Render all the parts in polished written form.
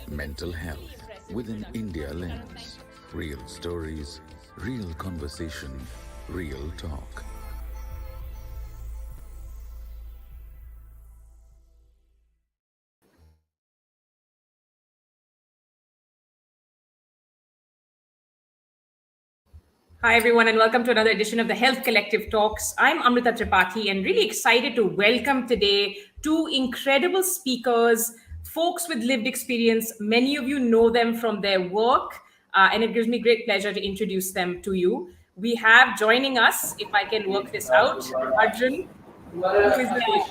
Mental health with an India lens. Real stories, real conversation, real talk. Hi, everyone, and welcome to another edition of the Health Collective Talks. I'm Amrita Tripathi and really excited to welcome today two incredible speakers, folks with lived experience. Many of you know them from their work, and it gives me great pleasure to introduce them to you. We have joining us, if I can work this out, Arjun, who is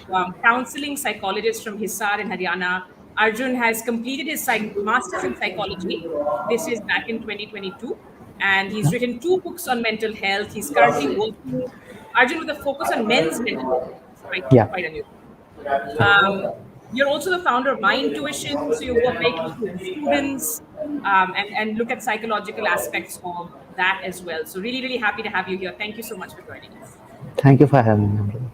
a counseling psychologist from Hisar in Haryana. Arjun has completed his master's in psychology. This is back in 2022. And he's written two books on mental health. He's currently working, Arjun, with a focus on men's mental health. It's Yeah. quite unusual. Um, you're also the founder of My Intuition. So you work very closely with students and look at psychological aspects of that as well. So really, really happy to have you here. Thank you so much for joining us. Thank you for having me, Amrita.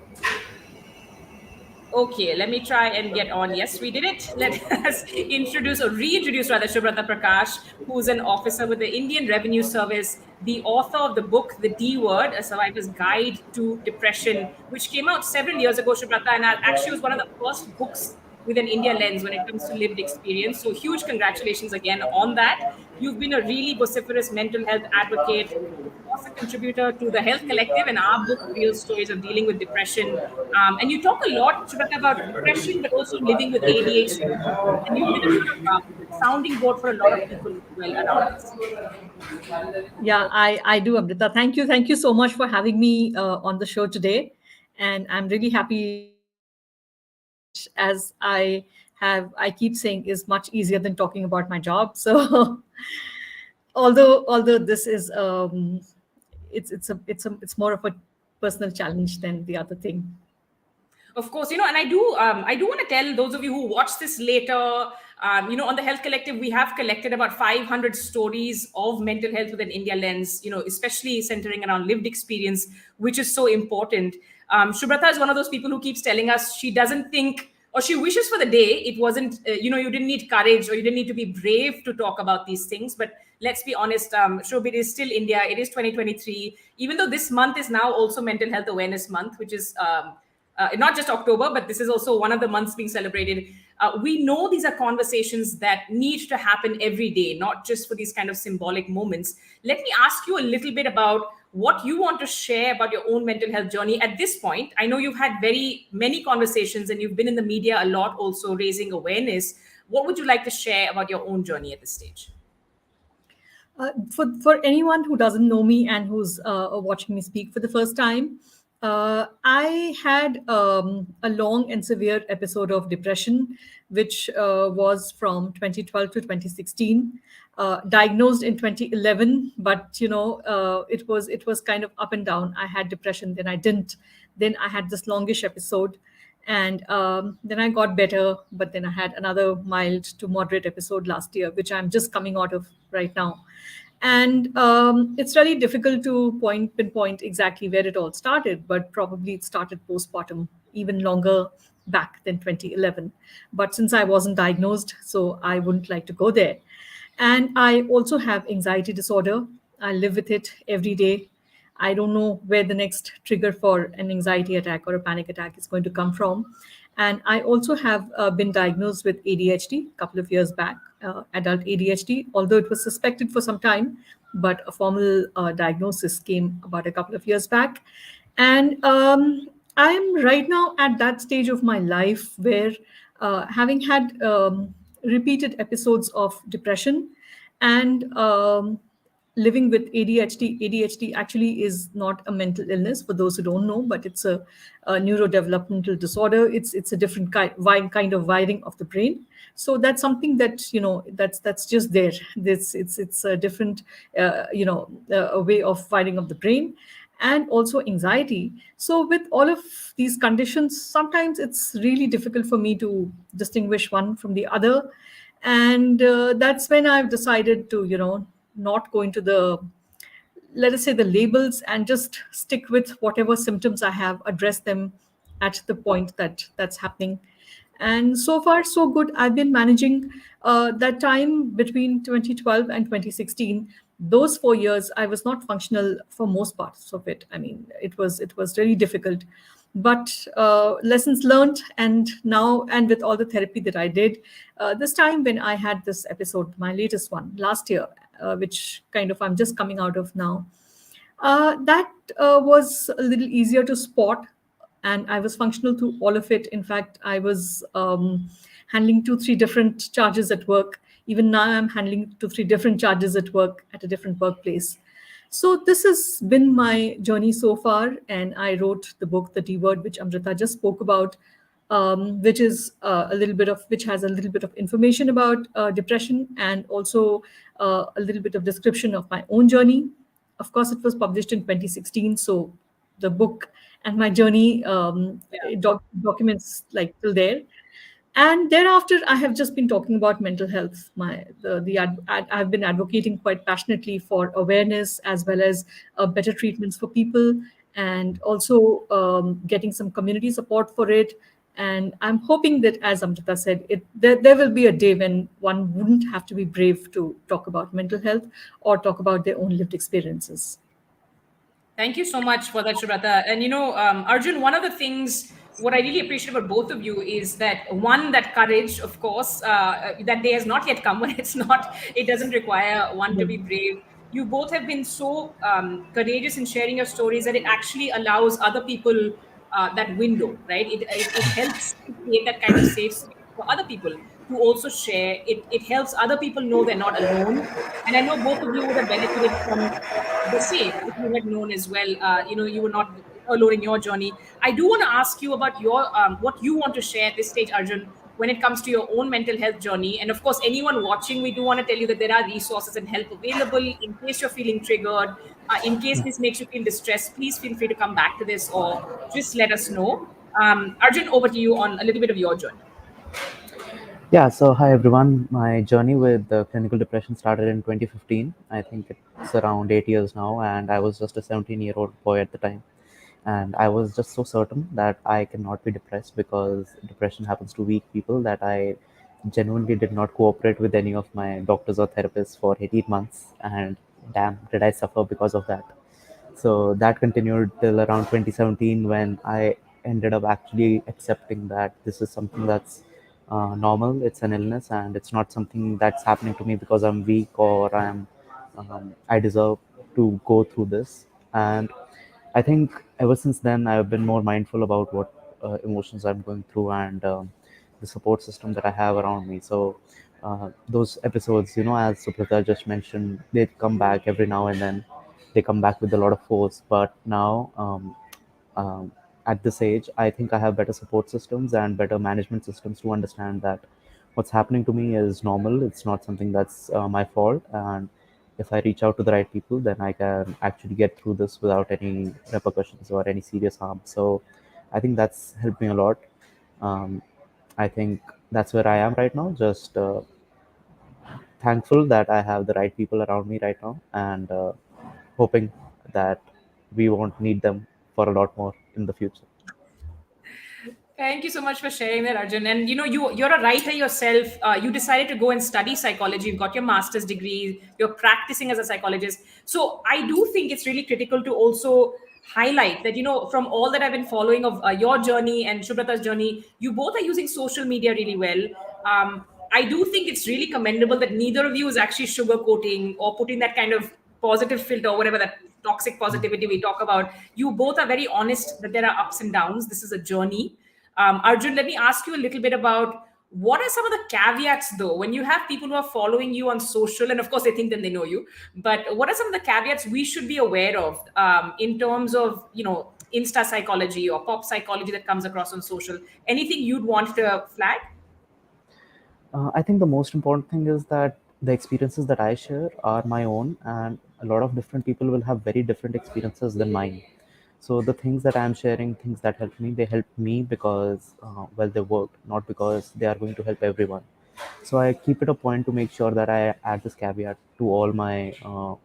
Okay, let me try and get on. Yes, we did it. Let us introduce or reintroduce rather Shubrata Prakash, who's an officer with the Indian Revenue Service, the author of the book The D Word, A Survivor's Guide to Depression, which came out several years ago, Shubrata, and actually was one of the first books with an India lens when it comes to lived experience. So huge congratulations again on that. You've been a really vociferous mental health advocate, of course, a contributor to the Health Collective and our book, Real Stories of Dealing with Depression. And you talk a lot, Shubhata, about depression, but also living with ADHD. And you've been a sort of sounding board for a lot of people as well around this. Yeah, I do, Amrita. Thank you so much for having me on the show today, and I'm really happy to be here, which, as I keep saying, is much easier than talking about my job. So, although this is it's more of a personal challenge than the other thing. Of course, and I do want to tell those of you who watch this later, on the Health Collective, we have collected about 500 stories of mental health with an India lens, especially centering around lived experience, which is so important. Shubrata is one of those people who keeps telling us she doesn't think, or she wishes for the day it wasn't, you didn't need courage or you didn't need to be brave to talk about these things. But let's be honest, Shobh, it is still India. It is 2023, even though this month is now also Mental Health Awareness Month, which is not just October, but this is also one of the months being celebrated. We know these are conversations that need to happen every day, not just for these kind of symbolic moments. Let me ask you a little bit about what you want to share about your own mental health journey at this point. I know you've had very many conversations and you've been in the media a lot, also raising awareness. What would you like to share about your own journey at this stage? For anyone who doesn't know me and who's watching me speak for the first time, I had a long and severe episode of depression, which was from 2012 to 2016. Diagnosed in 2011, but it was kind of up and down. I had depression, then I didn't. Then I had this longish episode, and then I got better. But then I had another mild to moderate episode last year, which I'm just coming out of right now. And it's really difficult to pinpoint exactly where it all started, but probably it started postpartum, even longer back than 2011. But since I wasn't diagnosed, so I wouldn't like to go there. And I also have anxiety disorder. I live with it every day. I don't know where the next trigger for an anxiety attack or a panic attack is going to come from. And I also have been diagnosed with ADHD a couple of years back, adult ADHD, although it was suspected for some time, but a formal diagnosis came about a couple of years back. And I'm right now at that stage of my life where, having had repeated episodes of depression and living with ADHD. ADHD actually is not a mental illness for those who don't know, but it's a neurodevelopmental disorder. It's a different kind of wiring of the brain. So that's something that that's just there. It's a different a way of wiring of the brain, and also anxiety. So with all of these conditions, sometimes it's really difficult for me to distinguish one from the other, and that's when I've decided to not go into the, let us say, the labels, and just stick with whatever symptoms I have, address them at the point that's happening. And so far, so good. I've been managing that time between 2012 and 2016. Those 4 years, I was not functional for most parts of it. I mean, it was really difficult, but lessons learned. And now, and with all the therapy that I did, this time when I had this episode, my latest one last year, which kind of I'm just coming out of now, that was a little easier to spot, and I was functional through all of it. In fact, I was handling two, three different charges at work. Even now, I'm handling two, three different charges at work at a different workplace. So this has been my journey so far, and I wrote the book, The D Word, which Amrita just spoke about, which is a little bit of which has a little bit of information about depression, and also a little bit of description of my own journey. Of course, it was published in 2016, so the book and my journey documents like till there. And thereafter, I have just been talking about mental health. I've been advocating quite passionately for awareness, as well as better treatments for people, and also getting some community support for it. And I'm hoping that, as Amrita said, there will be a day when one wouldn't have to be brave to talk about mental health or talk about their own lived experiences. Thank you so much for that, Shubrata. And Arjun, one of the things what I really appreciate about both of you is that one, that courage, of course, that day has not yet come. When it doesn't require one to be brave. You both have been so courageous in sharing your stories that it actually allows other people that window, right? It helps to create that kind of safe space for other people to also share. It helps other people know they're not alone. And I know both of you would have benefited from the same if you had known as well. You were not alone in your journey. I do want to ask you about your what you want to share at this stage, Arjun, when it comes to your own mental health journey. And of course, anyone watching, we do want to tell you that there are resources and help available in case you're feeling triggered. In case this makes you feel distressed, please feel free to come back to this or just let us know. Arjun, over to you on a little bit of your journey. Yeah, so hi everyone. My journey with clinical depression started in 2015. I think it's around 8 years now, and I was just a 17-year-old boy at the time. And I was just so certain that I cannot be depressed because depression happens to weak people that I genuinely did not cooperate with any of my doctors or therapists for 18 months. And damn, did I suffer because of that. So that continued till around 2017 when I ended up actually accepting that this is something that's normal. It's an illness, and it's not something that's happening to me because I'm weak or I deserve to go through this. And I think ever since then, I've been more mindful about what emotions I'm going through, and the support system that I have around me. So those episodes, as Suprata just mentioned, they come back every now and then. They come back with a lot of force. But now, um, at this age, I think I have better support systems and better management systems to understand that what's happening to me is normal. It's not something that's my fault. And if I reach out to the right people, then I can actually get through this without any repercussions or any serious harm. So I think that's helped me a lot. Um, I think that's where I am right now. Just thankful that I have the right people around me right now, and hoping that we won't need them for a lot more in the future. Thank you so much for sharing that, Arjun. And you're a writer yourself. You decided to go and study psychology. You've got your master's degree. You're practicing as a psychologist. So I do think it's really critical to also highlight that from all that I've been following of your journey and Shubrata's journey, you both are using social media really well. I do think it's really commendable that neither of you is actually sugarcoating or putting that kind of positive filter or whatever, that toxic positivity we talk about. You both are very honest that there are ups and downs. This is a journey. Arjun, let me ask you a little bit about what are some of the caveats, though, when you have people who are following you on social, and of course they think that they know you, but what are some of the caveats we should be aware of in terms of, Insta psychology or pop psychology that comes across on social? Anything you'd want to flag? I think the most important thing is that the experiences that I share are my own, and a lot of different people will have very different experiences than mine. So the things that I'm sharing, things that help me, they help me because, well, they work, not because they are going to help everyone. So I keep it a point to make sure that I add this caveat to all my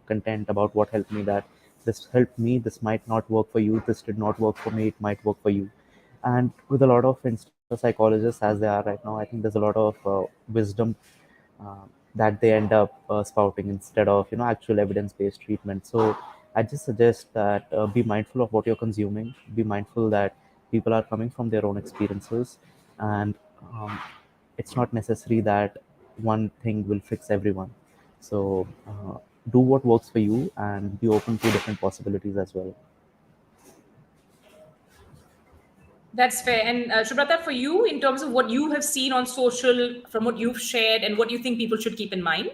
content about what helped me. That this helped me, this might not work for you. This did not work for me. It might work for you. And with a lot of psychologists as they are right now, I think there's a lot of wisdom that they end up spouting instead of actual evidence-based treatment. So I just suggest that be mindful of what you're consuming. Be mindful that people are coming from their own experiences, and um, it's not necessary that one thing will fix everyone. So do what works for you and be open to different possibilities as well. That's fair. And Shubrata, for you, in terms of what you have seen on social, from what you've shared, and what you think people should keep in mind?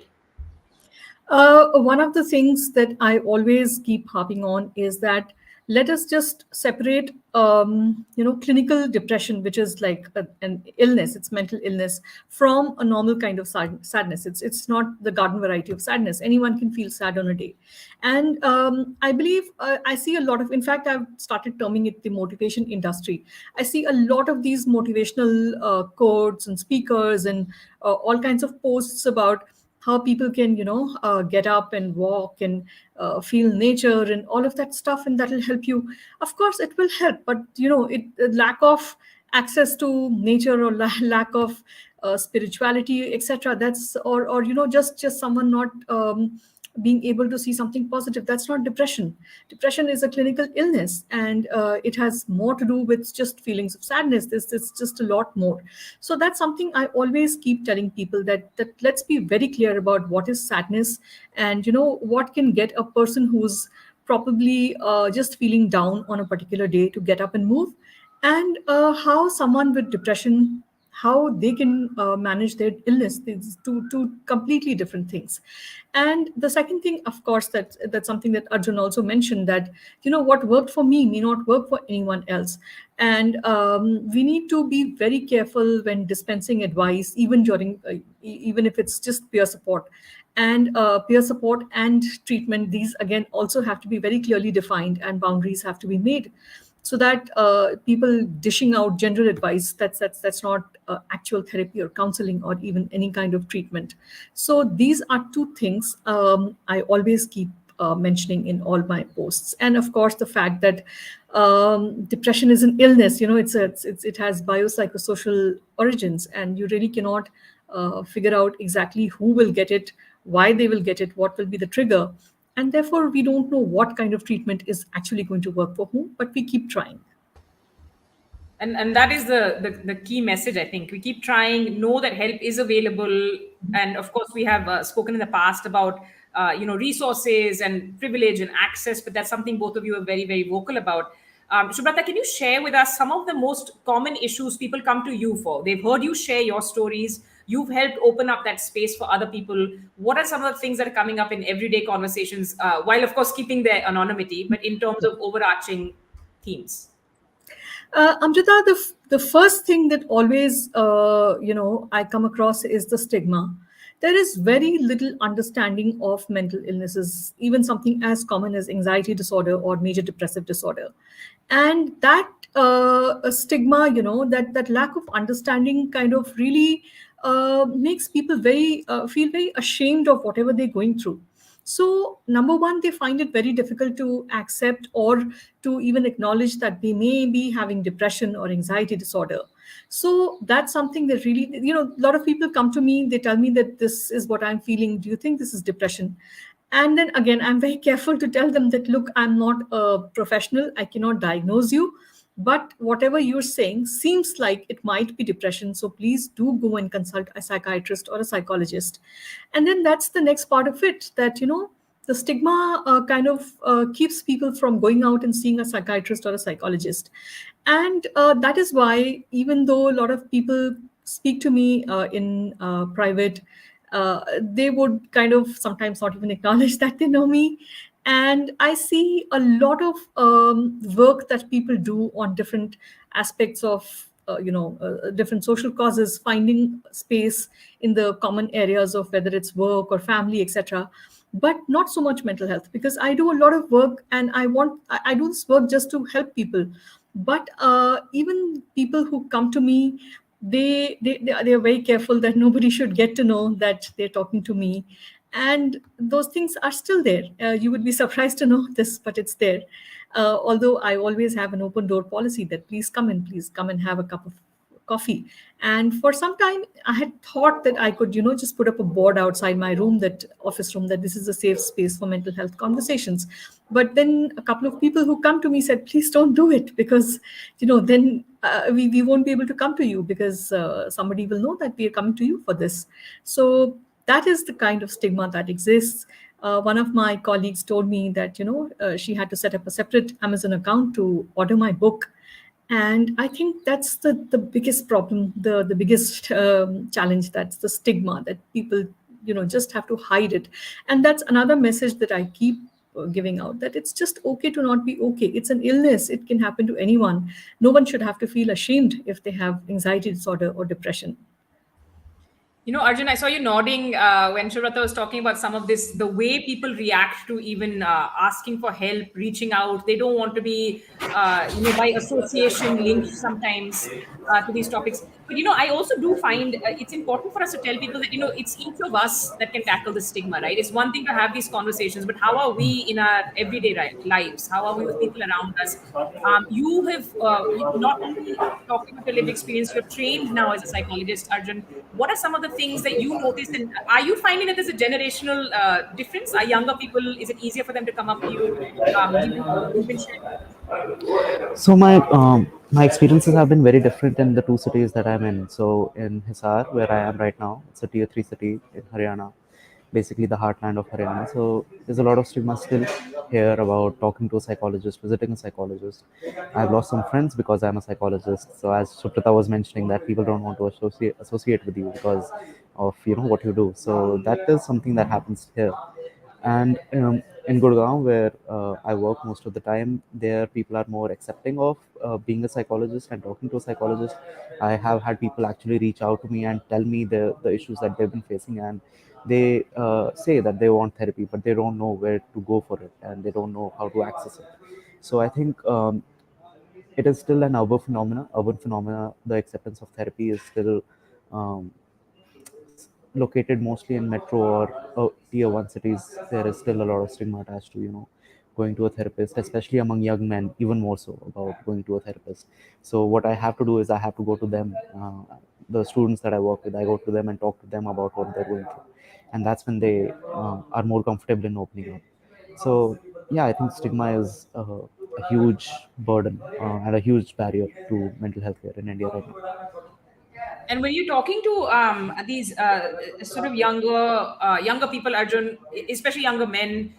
One of the things that I always keep harping on is that let us just separate, clinical depression, which is like an illness, it's mental illness, from a normal kind of sadness. It's not the garden variety of sadness. Anyone can feel sad on a day, and I believe I see a lot of. In fact, I've started terming it the motivation industry. I see a lot of these motivational quotes and speakers and all kinds of posts about how people can get up and walk and feel nature and all of that stuff, and that will help you. Of course it will help, but lack of access to nature, or lack of spirituality, etc., that's or just someone not being able to see something positive, that's not depression. Depression is a clinical illness, and it has more to do with just feelings of sadness. This is just a lot more. So that's something I always keep telling people, that let's be very clear about what is sadness, and what can get a person who's probably just feeling down on a particular day to get up and move, and how someone with depression, how they can manage their illness. These two completely different things. And the second thing, of course, that's something that Arjun also mentioned, that what worked for me may not work for anyone else. And we need to be very careful when dispensing advice, even during even if it's just peer support. And peer support and treatment, these again also have to be very clearly defined, and boundaries have to be made, so that people dishing out general advice, that's not actual therapy or counseling or even any kind of treatment. So these are two things I always keep mentioning in all my posts. And of course the fact that depression is an illness, it has biopsychosocial origins, and you really cannot figure out exactly who will get it, why they will get it, what will be the trigger, and therefore we don't know what kind of treatment is actually going to work for whom, but we keep trying. And that is the key message. I think we keep trying, know that help is available, and of course we have spoken in the past about resources and privilege and access, but that's something both of you are very, very vocal about. Shubrata, can you share with us some of the most common issues people come to you for? They've heard you share your stories, you've helped open up that space for other people. What are some of the things that are coming up in everyday conversations, while of course keeping their anonymity, but in terms of overarching themes? Amrita, the first thing that always I come across is the stigma. There is very little understanding of mental illnesses, even something as common as anxiety disorder or major depressive disorder, and that stigma, that lack of understanding, kind of really makes people very feel very ashamed of whatever they're going through. So, number one, they find it very difficult to accept or to even acknowledge that they may be having depression or anxiety disorder. So, that's something that really, a lot of people come to me, they tell me that this is what I'm feeling. Do you think this is depression? And then again, I'm very careful to tell them that, look, I'm not a professional, I cannot diagnose you. But whatever you're saying seems like it might be depression. So please do go and consult a psychiatrist or a psychologist. And then that's the next part of it, that, the stigma kind of keeps people from going out and seeing a psychiatrist or a psychologist. And that is why, even though a lot of people speak to me in private, they would kind of sometimes not even acknowledge that they know me. And I see a lot of work that people do on different aspects of different social causes, finding space in the common areas of whether it's work or family, etc., but not so much mental health, because I do a lot of work, and I do this work just to help people. But even people who come to me, they are very careful that nobody should get to know that they're talking to me, and those things are still there. You would be surprised to know this, but it's there. Although I always have an open door policy, that please come and have a cup of coffee. And for some time, I had thought that I could, just put up a board outside my room, that office room, that this is a safe space for mental health conversations. But then a couple of people who come to me said, please don't do it, because, then we won't be able to come to you, because somebody will know that we are coming to you for this. So that is the kind of stigma that exists. One of my colleagues told me that she had to set up a separate Amazon account to order my book, and I think that's the biggest problem, the biggest challenge. That's the stigma that people just have to hide it. And that's another message that I keep giving out, that it's just okay to not be okay. It's an illness, it can happen to anyone. No one should have to feel ashamed if they have anxiety disorder or depression. Arjun, I saw you nodding when Shubrata was talking about some of this, the way people react to even asking for help, reaching out. They don't want to be, by association linked sometimes to these topics. But, I also do find it's important for us to tell people that, it's each of us that can tackle the stigma, right? It's one thing to have these conversations, but how are we in our everyday lives? How are we with people around us? You have not only talking about your lived experience, you're trained now as a psychologist, Arjun. What are some of the things that you notice, and are you finding that there's a generational difference? Are younger people, is it easier for them to come up to you? You can share. So my experiences have been very different in the two cities that I'm in. So in Hisar, where I am right now, it's a tier 3 city in Haryana, basically the heartland of Haryana. So there's a lot of stigma still here about talking to a psychologist, visiting a psychologist. I've lost some friends because I'm a psychologist. So as Suprata was mentioning, that people don't want to associate with you because of what you do. So that is something that happens here. And in Gurgaon, where I work most of the time, there people are more accepting of being a psychologist and talking to a psychologist. I have had people actually reach out to me and tell me the issues that they've been facing, and they say that they want therapy, but they don't know where to go for it, and they don't know how to access it. So I think it is still an urban phenomena. Urban phenomena. The acceptance of therapy is still um, located mostly in metro or tier 1 cities. There is still a lot of stigma attached to going to a therapist, especially among young men, even more so about going to a therapist. So what I have to do is I have to go to them, the students that I work with. I go to them and talk to them about what they're going through, and that's when they are more comfortable in opening up. So yeah, I think stigma is a huge burden and a huge barrier to mental health care in India right now. And when you're talking to these sort of younger people, Arjun, especially younger men,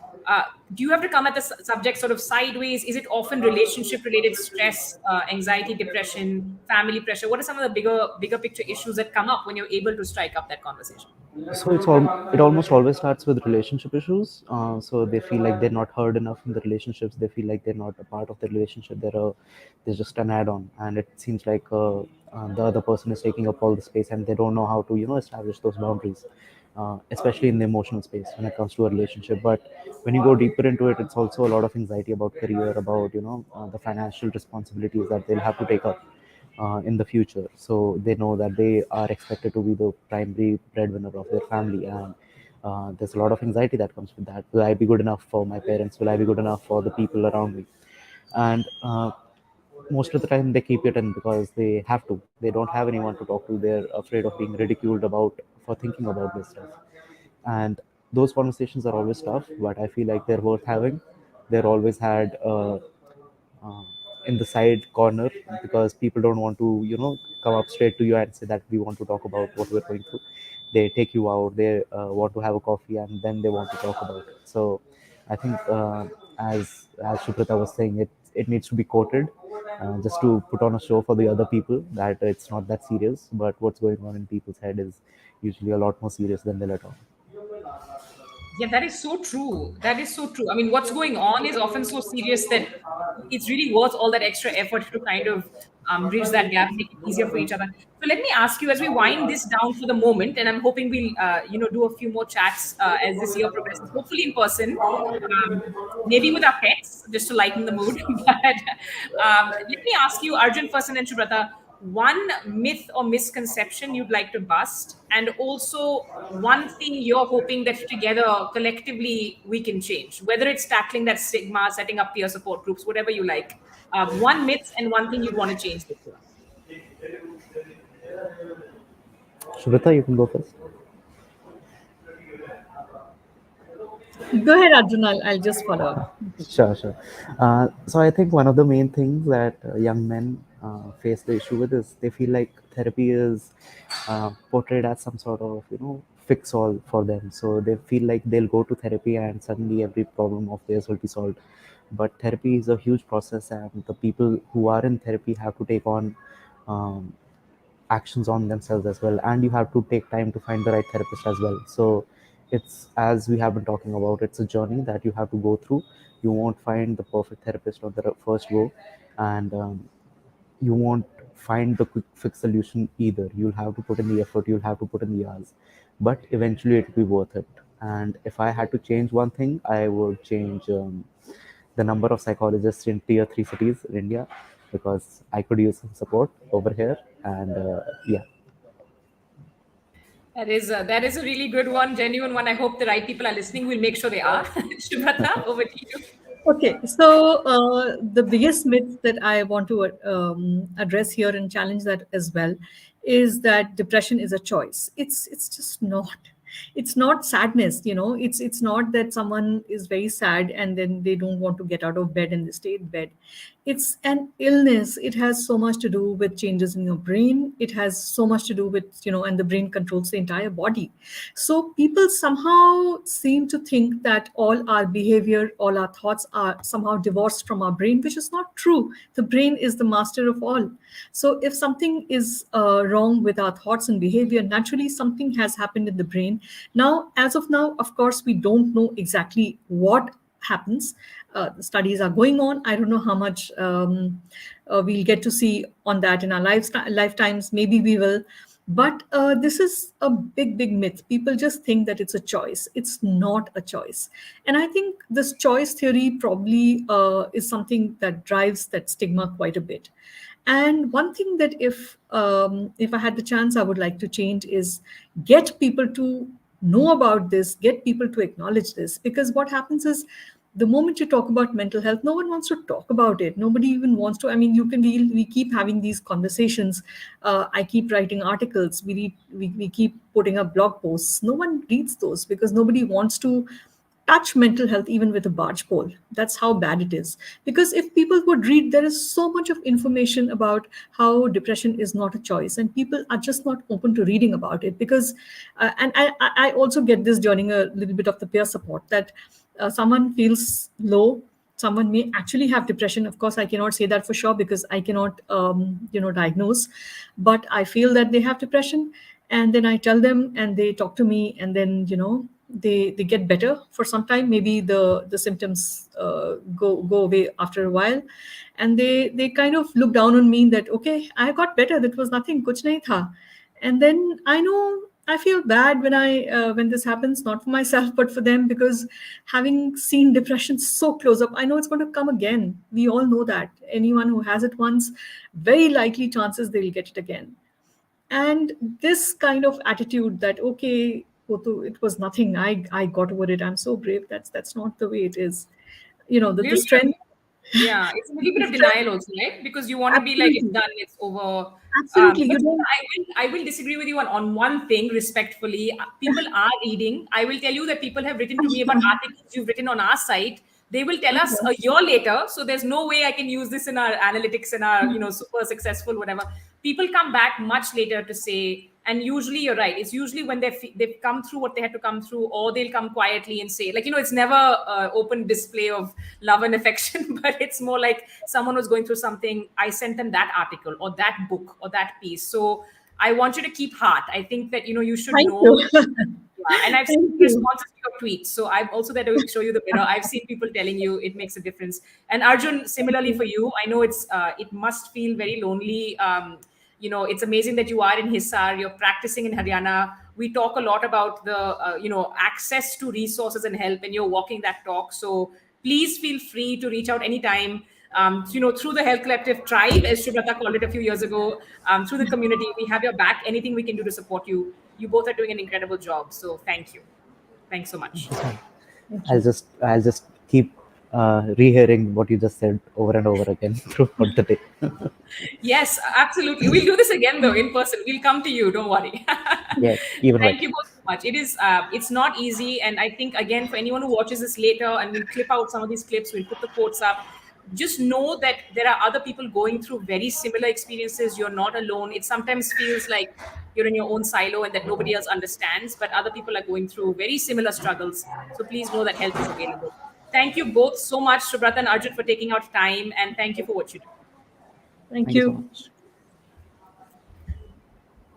do you have to come at the subject sort of sideways? Is it often relationship-related stress, anxiety, depression, family pressure? What are some of the bigger picture issues that come up when you're able to strike up that conversation? So it almost always starts with relationship issues. So they feel like they're not heard enough in the relationships. They feel like they're not a part of the relationship. They're just an add-on, and it seems like the other person is taking up all the space, and they don't know how to establish those boundaries, especially in the emotional space when it comes to a relationship. But when you go deeper into it, it's also a lot of anxiety about career, about the financial responsibilities that they'll have to take up in the future. So they know that they are expected to be the primary breadwinner of their family, and there's a lot of anxiety that comes with that. Will I be good enough for my parents? Will I be good enough for the people around me? And most of the time they keep it in because they have to. They don't have anyone to talk to. They're afraid of being ridiculed about for thinking about this stuff. And those conversations are always tough, but I feel like they're worth having. They're always had uh, in the side corner, because people don't want to come up straight to you and say that we want to talk about what we're going through. They take you out, they want to have a coffee, and then they want to talk about it. So I think as Shuprata was saying, it needs to be quoted just to put on a show for the other people that it's not that serious, but what's going on in people's head is usually a lot more serious than they let on. Yeah, that is so true. That is so true. I mean, what's going on is often so serious that it's really worth all that extra effort to kind of bridge that gap, make it easier for each other. So let me ask you, as we wind this down for the moment, and I'm hoping we'll, do a few more chats as this year progresses, hopefully in person, maybe with our pets, just to lighten the mood. But let me ask you, Arjun first and then Shubrata, one myth or misconception you'd like to bust, and also one thing you're hoping that together collectively we can change, whether it's tackling that stigma, setting up peer support groups, whatever you like. One myth and one thing you'd want to change this year. Shubhita, you can go first. Go ahead, Arjun. I'll just follow up. Sure, sure. So I think one of the main things that young men face the issue with is they feel like therapy is portrayed as some sort of, fix all for them. So they feel like they'll go to therapy and suddenly every problem of theirs will be solved. But therapy is a huge process, and the people who are in therapy have to take on um, actions on themselves as well, and you have to take time to find the right therapist as well. So it's, as we have been talking about, it's a journey that you have to go through. You won't find the perfect therapist on the first go, and you won't find the quick fix solution either. You'll have to put in the effort, you'll have to put in the hours, but eventually it'll be worth it. And if I had to change one thing, I would change the number of psychologists in tier 3 cities in India, because I could use some support over here. And yeah. That is a really good one, genuine one. I hope the right people are listening. We'll make sure they are. Shubhata, over to you. Okay, so the biggest myth that I want to address here and challenge that as well is that depression is a choice. It's just not. It's not sadness, It's not that someone is very sad and then they don't want to get out of bed and they stay in bed. It's an illness. It has so much to do with changes in your brain. It has so much to do with, and the brain controls the entire body. So people somehow seem to think that all our behavior, all our thoughts are somehow divorced from our brain, which is not true. The brain is the master of all. So if something is wrong with our thoughts and behavior, naturally something has happened in the brain. Now, as of now, of course, we don't know exactly what happens. The studies are going on. I don't know how much we'll get to see on that in our lifetimes. Maybe we will. But this is a big, big myth. People just think that it's a choice. It's not a choice. And I think this choice theory probably is something that drives that stigma quite a bit. And one thing that if I had the chance, I would like to change is get people to know about this, get people to acknowledge this. Because what happens is the moment you talk about mental health, no one wants to talk about it. Nobody even wants to. I mean, we keep having these conversations. I keep writing articles. We keep putting up blog posts. No one reads those because nobody wants to touch mental health even with a barge pole. That's how bad it is. Because if people would read, there is so much of information about how depression is not a choice, and people are just not open to reading about it. Because, and I also get this during a little bit of the peer support that someone feels low. Someone may actually have depression. Of course, I cannot say that for sure because I cannot, diagnose. But I feel that they have depression, and then I tell them, and they talk to me, and then they get better for some time. Maybe the symptoms go away after a while, and they kind of look down on me that, okay, I got better, that was nothing, kuch nahi tha. And then I know I feel bad when this happens, not for myself but for them, because having seen depression so close up, I know it's going to come again. We all know that anyone who has it once, very likely chances they'll get it again. And this kind of attitude that, okay, Kotu, it was nothing, I got over it, I'm so brave, that's not the way it is. The Little bit of, strength. yeah, it's a little bit of denial also, right? Because you want to be like, it's Absolutely. done, it's over. Absolutely, But you don't. I will disagree with you on one thing respectfully. People are reading. I will tell you that people have written to me about articles you've written on our site. They will tell us a year later. So there's no way I can use this in our analytics and our, super successful, whatever. People come back much later to say, and usually you're right. It's usually when they've come through what they had to come through, or they'll come quietly and say, like, it's never open display of love and affection, but it's more like someone was going through something. I sent them that article or that book or that piece. So I want you to keep heart. I think that, you should Thank know. you. Yeah, and I've Thank seen you. responses to your tweets. So I'm also there to show you the mirror. I've seen people telling you it makes a difference. And Arjun, similarly for you, I know it must feel very lonely. It's amazing that you are in Hisar, you're practicing in Haryana. We talk a lot about the, access to resources and help, and you're walking that talk. So please feel free to reach out anytime. Through the Health Collective tribe, as Shubhrata called it a few years ago, through the community, we have your back. Anything we can do to support you. You both are doing an incredible job. So thank you. Thanks so much. Thank I'll you. just keep rehearing what you just said over and over again throughout the day. Yes, absolutely. We'll do this again though in person. We'll come to you. Don't worry. Yes, even Thank better. you both so much. It's not easy. And I think, again, for anyone who watches this later, and we'll clip out some of these clips, we'll put the quotes up. Just know that there are other people going through very similar experiences. You're not alone. It sometimes feels like you're in your own silo and that nobody else understands, but other people are going through very similar struggles. So please know that help is available. Thank you both so much, Subrata and Arjun, for taking out time, and thank you for what you do. Thank Thank you so you. much.